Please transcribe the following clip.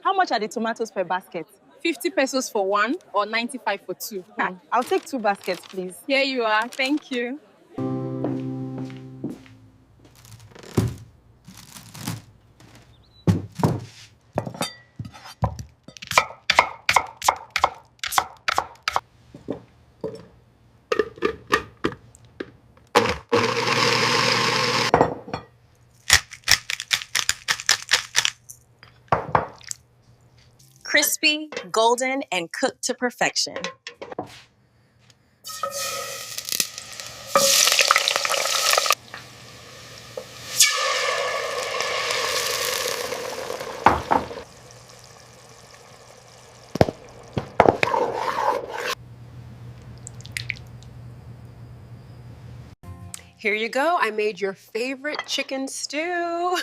How much are the tomatoes per basket? 50 pesos for one or 95 for two. I'll take 2 baskets, please. Here you are. Thank you. Crispy, golden, and cooked to perfection. Here you go. I made your favorite chicken stew.